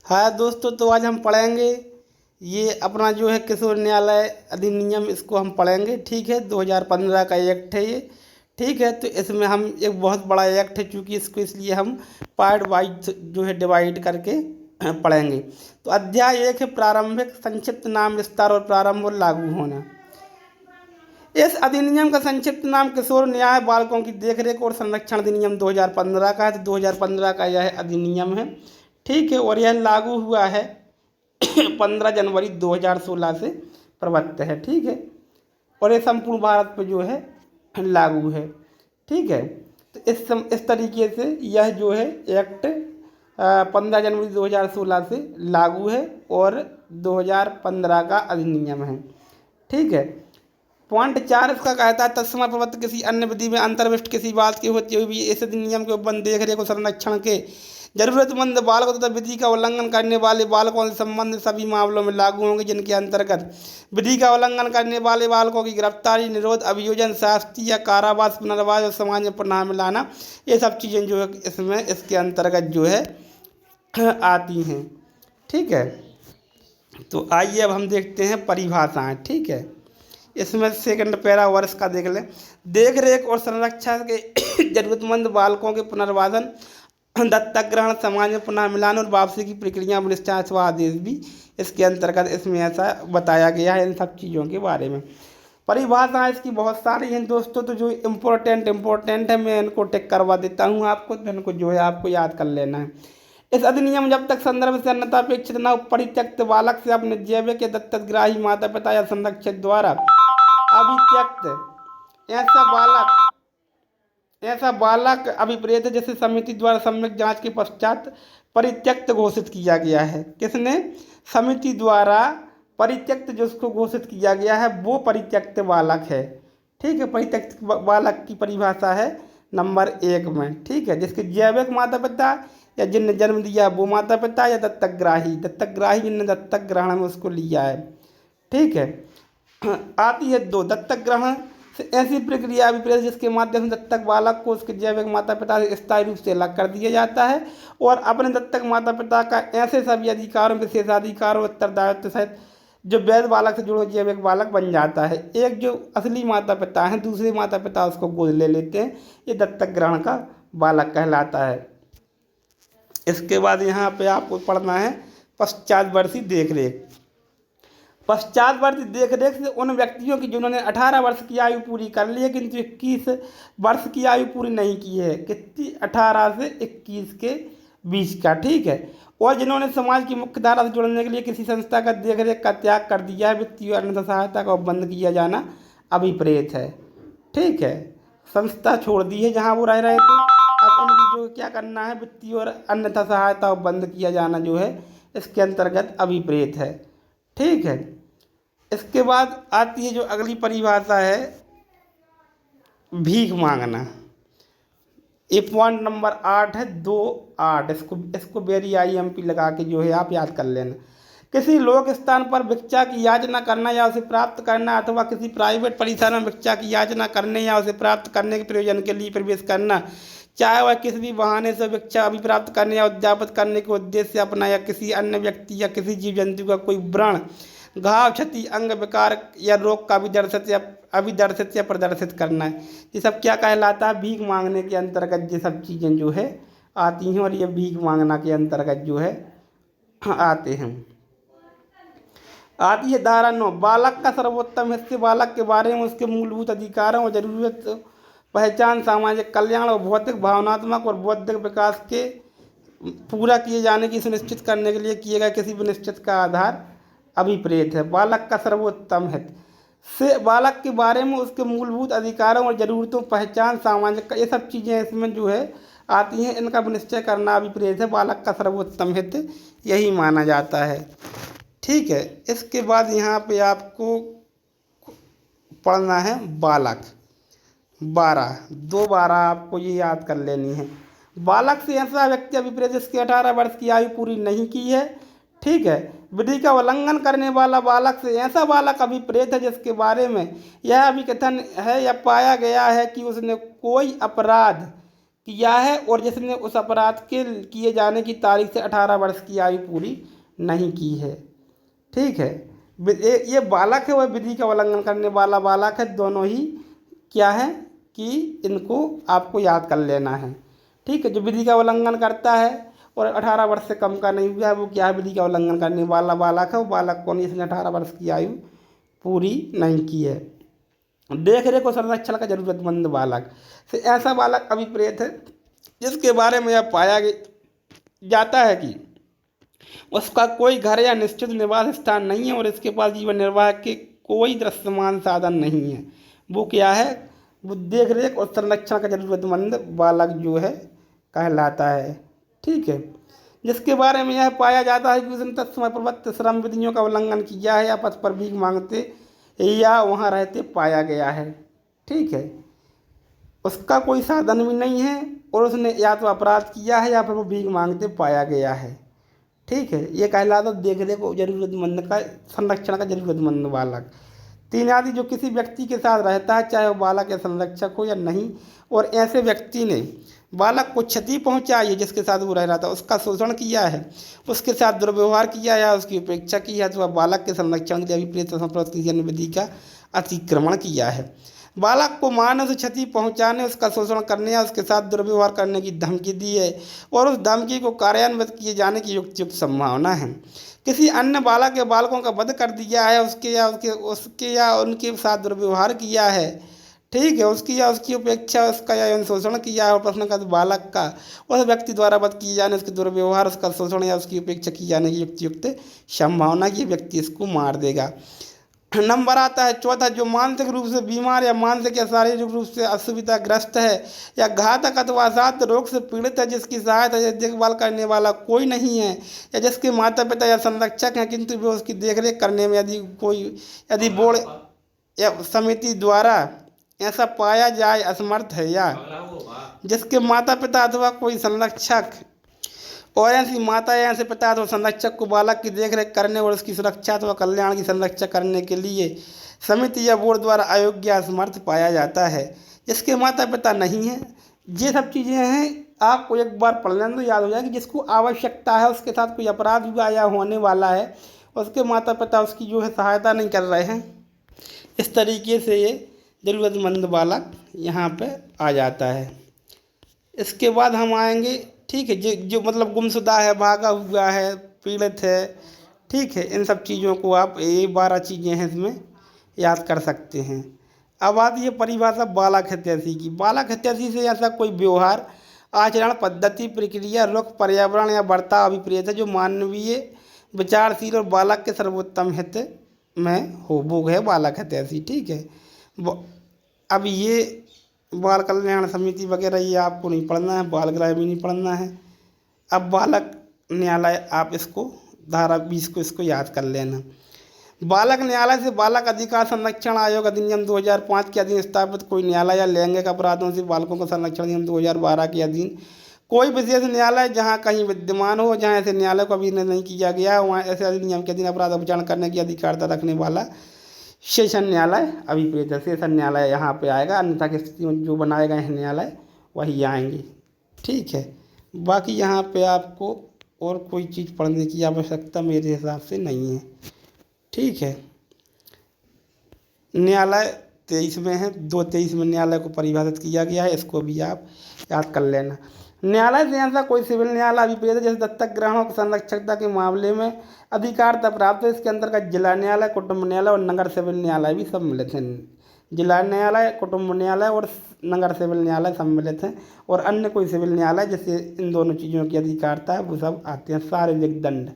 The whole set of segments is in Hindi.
हाँ दोस्तों, तो आज हम पढ़ेंगे ये अपना जो है किशोर न्यायालय अधिनियम, इसको हम पढ़ेंगे। ठीक है, 2015 का एक्ट है ये। ठीक है, तो इसमें हम एक बहुत बड़ा एक्ट है, चूँकि इसको इसलिए हम पार्ट वाइज जो है डिवाइड करके पढ़ेंगे। तो अध्याय 1 है प्रारंभिक संक्षिप्त नाम विस्तार और प्रारंभ और लागू होना। इस अधिनियम का संक्षिप्त नाम किशोर न्याय बालकों की देखरेख और संरक्षण अधिनियम 2015 का है। तो 2015 का यह अधिनियम है। ठीक है, और यह लागू हुआ है 15 जनवरी 2016 से प्रवर्त है। ठीक है, और ये संपूर्ण भारत पे जो है लागू है। ठीक है, तो इस तरीके से यह जो है एक्ट 15 जनवरी 2016 से लागू है और 2015 का अधिनियम है। ठीक है, पॉइंट 4 इसका कहता है तत्समय प्रवृत्त किसी अन्य विधि में अंतर्विष्ट किसी बात की होती हुई भी इस अधिनियम के उपबंध देख रेख और संरक्षण के जरूरतमंद बालकों तथा विधि का उल्लंघन करने वाले बालकों से संबंधित सभी मामलों में लागू होंगे, जिनके अंतर्गत विधि का उल्लंघन करने वाले बालकों की गिरफ्तारी, निरोध, अभियोजन, शास्ति या कारावास, पुनर्वास और समाज में पुनः मिलाना, ये सब चीज़ें जो है इसमें इसके अंतर्गत जो है आती हैं। ठीक है, तो आइए अब हम देखते हैं परिभाषाएं। ठीक है, इसमें सेकंड पैरा वर्ष का देख लें। देख रेख और संरक्षण के जरूरतमंद बालकों के पुनर्वासन, दत्तक ग्रहण, समाज में पुनः मिलान और वापसी की प्रक्रिया में निश्चय अथवा आदेश भी इसके अंतर्गत इसमें ऐसा बताया गया है। इन सब चीज़ों के बारे में परिभाषाएं इसकी बहुत सारी हैं दोस्तों। तो जो इम्पोर्टेंट है मैं इनको टिक करवा देता हूँ आपको, तो इनको जो है आपको याद कर लेना है। इस अधिनियम जब तक संदर्भ से अन्यथा अपेक्षित न हो, परित्यक्त बालक से अपने जैविक या दत्तकग्राही माता पिता या संरक्षक द्वारा अभित्यक्त ऐसा बालक अभिप्रेत है जिसे समिति द्वारा सम्यक जांच के पश्चात परित्यक्त घोषित किया गया है। किसने? समिति द्वारा परित्यक्त जिसको घोषित किया गया है वो परित्यक्त बालक है। ठीक है, परित्यक्त बालक की परिभाषा है नंबर 1 में। ठीक है, जिसके जैविक माता पिता या जिनने जन्म दिया वो माता पिता या दत्तकग्राही जिनने दत्तक ग्रहण में उसको लिया है। ठीक है, आती है 2 दत्तक ग्रहण से ऐसी प्रक्रिया अभिप्रेत जिसके माध्यम से दत्तक बालक को उसके जैविक माता पिता से स्थायी रूप से अलग कर दिया जाता है और अपने दत्तक माता पिता का ऐसे सभी अधिकारों, विशेषाधिकारों, उत्तरदायित्व सहित जो वैध बालक से जुड़े जैविक बालक बन जाता है। एक जो असली माता पिता हैं, दूसरे माता पिता उसको गोद ले लेते हैं, ये दत्तक ग्रहण का बालक कहलाता है। इसके बाद यहाँ पे आपको पढ़ना है पश्चातवर्ती देखरेख। पश्चातवर्ती देखरेख से उन व्यक्तियों की जिन्होंने 18 वर्ष की आयु पूरी कर ली है किंतु 21 वर्ष की आयु पूरी नहीं की है। कितनी? 18 से 21 के बीच का। ठीक है, और जिन्होंने समाज की मुख्य धारा से जुड़ने के लिए किसी संस्था का देखरेख का त्याग कर दिया है, वित्तीय और अन्य सहायता का बंद किया जाना अभिप्रेत है। ठीक है, संस्था छोड़ दी है जहाँ वो रह रहे थे, अब उनकी जो क्या करना है, वित्तीय और अन्यथा सहायता बंद किया जाना जो है इसके अंतर्गत अभिप्रेत है। ठीक है, इसके बाद आती है जो अगली परिभाषा है भीख मांगना। ये पॉइंट नंबर 8 है, 2(8). इसको वेरी IMP लगा के जो है आप याद कर लेना। किसी लोक स्थान पर भिक्षा की याचना करना या उसे प्राप्त करना अथवा किसी प्राइवेट परिसर में भिक्षा की याचना करने या उसे प्राप्त करने के प्रयोजन के लिए प्रवेश करना, चाहे वह किसी भी बहाने से भिक्षा अभिप्राप्त करने या उद्यापित करने के उद्देश्य से अपना या किसी अन्य व्यक्ति या किसी जीव जंतु का कोई व्रण, घाव, क्षति, अंग विकार या रोग का अभिदर्शित या प्रदर्शित करना है। ये सब क्या कहलाता है? भीख मांगने के अंतर्गत ये सब चीज़ें जो है आती हैं और ये भीख मांगना के अंतर्गत जो है आते हैं। आती है धारा 9 बालक का सर्वोत्तम हिस्से बालक के बारे में उसके मूलभूत अधिकारों और जरूरत, पहचान, सामाजिक कल्याण और भौतिक, भावनात्मक और बौद्धिक विकास के पूरा किए जाने की सुनिश्चित करने के लिए किए गए किसी भी निश्चित का आधार अभिप्रेत है। बालक का सर्वोत्तम हित से बालक के बारे में उसके मूलभूत अधिकारों और जरूरतों, पहचान, सामाजिक, ये सब चीज़ें इसमें जो है आती हैं, इनका निश्चय करना अभिप्रेत है। बालक का सर्वोत्तम हित यही माना जाता है। ठीक है, इसके बाद यहाँ पे आपको पढ़ना है बालक 12 आपको ये याद कर लेनी है। बालक से ऐसा व्यक्ति अभिप्रेत जिसके 18 वर्ष की आयु पूरी नहीं की है। ठीक है, विधि का उल्लंघन करने वाला बालक से ऐसा बालक अभिप्रेत है जिसके बारे में यह अभिकथन है या पाया गया है कि उसने कोई अपराध किया है और जिसने उस अपराध के किए जाने की तारीख से 18 वर्ष की आयु पूरी नहीं की है। ठीक है, ये बालक है वह विधि का उल्लंघन करने वाला बालक है, दोनों ही क्या है कि इनको आपको याद कर लेना है। ठीक है, जो विधि का उल्लंघन करता है और 18 वर्ष से कम का नहीं हुआ है वो क्या है, विधि का उल्लंघन करने वाला बालक है। वो बालक कौन, इसने 18 वर्ष की आयु पूरी नहीं की है। देख रेख और संरक्षण का जरूरतमंद बालक से ऐसा बालक अभिप्रेत है जिसके बारे में यह पाया जाता है कि उसका कोई घर या निश्चित निवास स्थान नहीं है और इसके पास जीवन निर्वाह के कोई दृश्यमान साधन नहीं है। वो क्या है, वो देख रेख और संरक्षण का जरूरतमंद बालक जो है कहलाता है। ठीक है, जिसके बारे में यह पाया जाता है कि उसने तत्समय प्रवृत्त श्रम विधियों का उल्लंघन किया है या पथ पर भीख मांगते या वहाँ रहते पाया गया है। ठीक है, उसका कोई साधन भी नहीं है और उसने या तो अपराध किया है या फिर वो भीख मांगते पाया गया है। ठीक है, ये कहलाता देख रेख को जरूरतमंद का संरक्षण का जरूरतमंद बालक। तीन आदि जो किसी व्यक्ति के साथ रहता है चाहे वो बालक या संरक्षक हो या नहीं, और ऐसे व्यक्ति ने बालक को क्षति पहुंचाई है जिसके साथ वो रह रहा था, उसका शोषण किया है, उसके साथ दुर्व्यवहार किया या उसकी उपेक्षा की है, तो वह बालक के संरक्षण के लिए विपरीत संप्रदाय किसी अन्य विधि का अतिक्रमण किया है। बालक को मारने से क्षति पहुंचाने, उसका शोषण करने या उसके साथ दुर्व्यवहार करने की धमकी दी है और उस धमकी को कार्यान्वित किए जाने की युक्त संभावना है। किसी अन्य बालक या बालकों का वध कर दिया है, उसके या उनके साथ दुर्व्यवहार किया है। ठीक है, उसकी या उसकी उपेक्षा, उसका या यौन शोषण किया है और प्रश्न का बालक का उस व्यक्ति द्वारा वध किए जाने, उसके दुर्व्यवहार, उसका शोषण या उसकी उपेक्षा की जाने की युक्त संभावना की व्यक्ति इसको मार देगा। नंबर आता है चौथा, जो मानसिक रूप से बीमार या मानसिक या शारीरिक रूप से असुविधाग्रस्त है या घातक अथवा असाध्य रोग से पीड़ित है, जिसकी सहायता या देखभाल करने वाला कोई नहीं है या जिसके माता पिता या संरक्षक हैं किंतु वे उसकी देखरेख करने में यदि बोर्ड या समिति द्वारा ऐसा पाया जाए असमर्थ है, या जिसके माता पिता अथवा कोई संरक्षक और ऐसी माता या ऐसे पिता अथवा संरक्षक को बालक की देखरेख करने और उसकी सुरक्षा अथवा कल्याण की संरक्षा करने के लिए समिति या बोर्ड द्वारा अयोग्य असमर्थ पाया जाता है। जिसके माता पिता नहीं है, ये सब चीज़ें हैं, आपको एक बार पढ़ लेना तो याद हो जाएगी। जिसको आवश्यकता है, उसके साथ कोई अपराध हुआ या होने वाला है, उसके माता पिता उसकी जो है सहायता नहीं कर रहे हैं, इस तरीके से ये ज़रूरतमंद बालक यहाँ पे आ जाता है। इसके बाद हम आएंगे, ठीक है, जो मतलब गुमशुदा है, भागा हुआ है, पीड़ित है। ठीक है, इन सब चीज़ों को आप, ये 12 चीज़ें हैं इसमें याद कर सकते हैं। अब आती है परिभाषा बालक हितैषी की। बालक हितैषी से ऐसा कोई व्यवहार, आचरण, पद्धति, प्रक्रिया, रुख, पर्यावरण या बर्ताव अभिप्रेत है जो मानवीय, विचारशील और बालक के सर्वोत्तम हित में हो, वो है बालक हितैषी। ठीक है, अब ये बाल कल्याण समिति वगैरह ये आपको नहीं पढ़ना है, बाल गृह भी नहीं पढ़ना है। अब बालक न्यायालय, आप इसको धारा 20 को इसको याद कर लेना। बालक न्यायालय से बालक अधिकार संरक्षण आयोग अधिनियम 2005 के अधीन स्थापित कोई न्यायालय या लैंगिक अपराधों से बालकों का संरक्षण अधिनियम 2012 के अधीन कोई विशेष न्यायालय जहाँ कहीं विद्यमान हो, जहाँ ऐसे न्यायालय को अभी नहीं किया गया, वहाँ ऐसे अधिनियम के अधीन अपराध विचारण करने की अधिकारता रखने वाला सेशन न्यायालय अभिप्रेत है। सेशन न्यायालय यहाँ पे आएगा, अन्यथा की स्थिति में जो बनाए गए हैं न्यायालय वही आएंगे। ठीक है, बाकी यहाँ पे आपको और कोई चीज़ पढ़ने की आवश्यकता मेरे हिसाब से नहीं है। ठीक है, न्यायालय 23 में है, 223 में न्यायालय को परिभाषित किया गया है, इसको भी आप याद कर लेना। न्यायालय से ऐसा कोई सिविल न्यायालय अभिप्रेत है जैसे दत्तक ग्रहण और संरक्षकता के मामले में अधिकारता प्राप्त है। इसके अंतर्गत जिला न्यायालय, कुटुंब न्यायालय और नगर सिविल न्यायालय भी सम्मिलित हैं। जिला न्यायालय, कुटुंब न्यायालय और नगर सिविल न्यायालय सम्मिलित हैं, और अन्य कोई सिविल न्यायालय जैसे इन दोनों चीज़ों की अधिकारता है वो सब आते हैं। शारीरिक दंड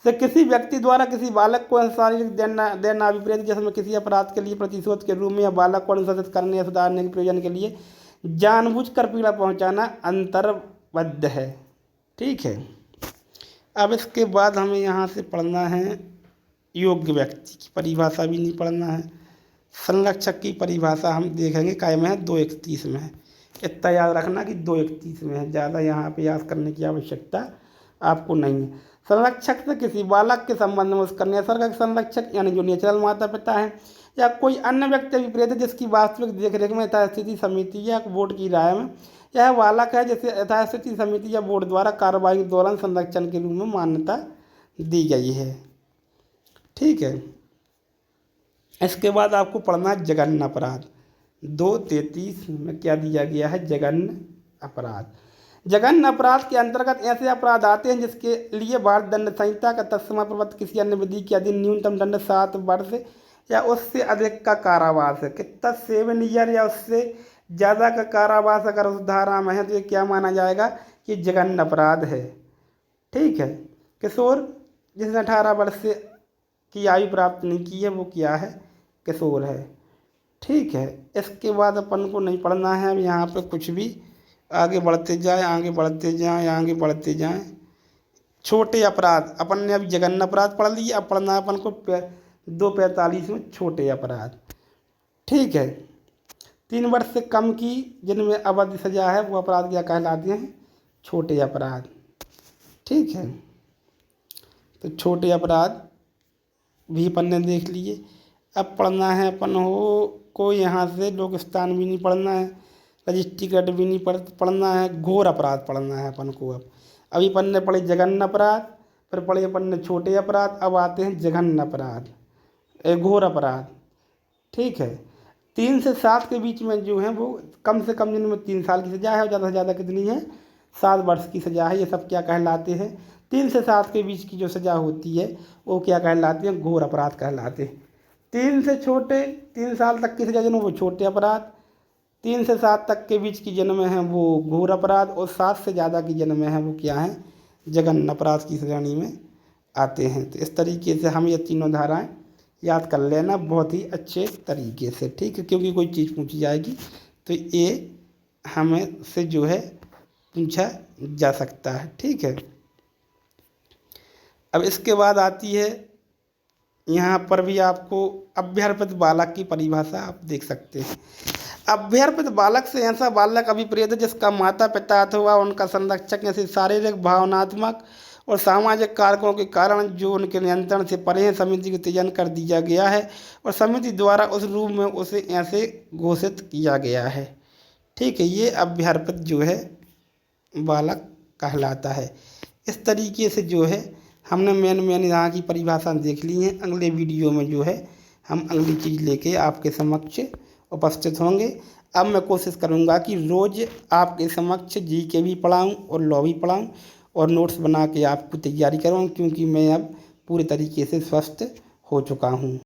से किसी व्यक्ति द्वारा किसी बालक को शारीरिक देना अभिप्रेत, जिसमें किसी अपराध के लिए प्रतिशोध के रूप में या बालक को अनुशासित करने या सुधारने के प्रयोजन के लिए जानबूझकर पीड़ा पहुंचाना अंतर्बद्ध है। ठीक है, अब इसके बाद हमें यहाँ से पढ़ना है योग्य व्यक्ति की परिभाषा भी नहीं पढ़ना है। संरक्षक की परिभाषा हम देखेंगे काय में है, 231 में है। इतना याद रखना कि 231 में है, ज़्यादा यहाँ पे याद करने की आवश्यकता आपको नहीं है। संरक्षक से किसी बालक के संबंध में उसका निसर्ग संरक्षक यानी जो नेचुरल माता पिता है या कोई अन्य व्यक्ति अभिप्रेत है जिसकी वास्तविक देखरेख में यथास्थिति समिति या बोर्ड की राय में यह बालक है जिसे यथास्थिति समिति या बोर्ड द्वारा कार्रवाई के दौरान संरक्षण के रूप में मान्यता दी गई है। ठीक है, इसके बाद आपको पढ़ना है जघन्य अपराध। 2:33 में क्या दिया गया है? जघन्य अपराध। जघन्य अपराध के अंतर्गत ऐसे अपराध आते हैं जिसके लिए भारत दंड संहिता का तत्समय प्रवृत्त किसी अन्य विधि के अधीन न्यूनतम दंड 7 वर्ष या उससे अधिक का कारावास है। कितना? 7 ईयर या उससे ज़्यादा का कारावास अगर उस धारा में है तो ये क्या माना जाएगा? कि जघन्य अपराध है। ठीक है, किशोर जिसने 18 वर्ष से की आयु प्राप्त नहीं की है वो क्या है? किशोर है। ठीक है, इसके बाद अपन को नहीं पढ़ना है अब यहाँ पे कुछ भी। आगे बढ़ते जाए, आगे बढ़ते जाएं, आगे बढ़ते जाएं। छोटे अपराध, अपन ने अभी जघन्य अपराध पढ़ लिए, अब पढ़ना है अपन को 2:45 में छोटे अपराध। ठीक है, 3 वर्ष से कम की जिनमें अवधि सजा है वो अपराध क्या कहलाते हैं? छोटे अपराध। ठीक है, तो छोटे अपराध भी अपन ने देख लिए। अब पढ़ना है अपन को यहाँ से लोक स्थान भी नहीं पढ़ना है, रजिस्ट्रीकृत भी नहीं पढ़ना है, घोर अपराध पढ़ना है अपन को। अब अभी अपन ने पढ़े जघन्य अपराध, फिर पढ़े अपन ने छोटे अपराध, अब आते हैं जघन्य अपराध, घोर अपराध। ठीक है, 3 से 7 के बीच में जो है वो कम से कम जिनमें 3 साल की सजा है और ज़्यादा से ज़्यादा कितनी है? 7 वर्ष की सजा है। ये सब क्या कहलाते हैं? 3 से 7 के बीच की जो सजा होती है वो क्या कहलाती है? घोर अपराध कहलाते हैं। 3 से छोटे 3 साल तक की सजा जिनमें वो छोटे अपराध, 3 से 7 तक के बीच की जन्म है वो घोर अपराध, और 7 से ज़्यादा की जन्म है वो क्या है? जघन्य अपराध की श्रेणी में आते हैं। तो इस तरीके से हम ये तीनों धाराएं याद कर लेना बहुत ही अच्छे तरीके से। ठीक है, क्योंकि कोई चीज़ पूछी जाएगी तो ये हमें से जो है पूछा जा सकता है। ठीक है, अब इसके बाद आती है यहाँ पर भी आपको अभ्यर्पित बालक की परिभाषा आप देख सकते हैं। अभ्यर्पित बालक से ऐसा बालक अभिप्रेत है जिसका माता पिता अथवा उनका संरक्षक ऐसे शारीरिक, भावनात्मक और सामाजिक कारकों के कारण जो उनके नियंत्रण से परे हैं, समिति के चयन कर दिया गया है और समिति द्वारा उस रूप में उसे ऐसे घोषित किया गया है। ठीक है, ये अभ्यर्पित जो है बालक कहलाता है। इस तरीके से जो है हमने मेन यहाँ की परिभाषा देख ली है। अगले वीडियो में जो है हम अगली चीज़ लेके आपके समक्ष उपस्थित होंगे। अब मैं कोशिश करूँगा कि रोज़ आपके समक्ष जीके भी पढ़ाऊँ और लॉ भी पढ़ाऊँ और नोट्स बना के आपको तैयारी कराऊँ, क्योंकि मैं अब पूरे तरीके से स्वस्थ हो चुका हूँ।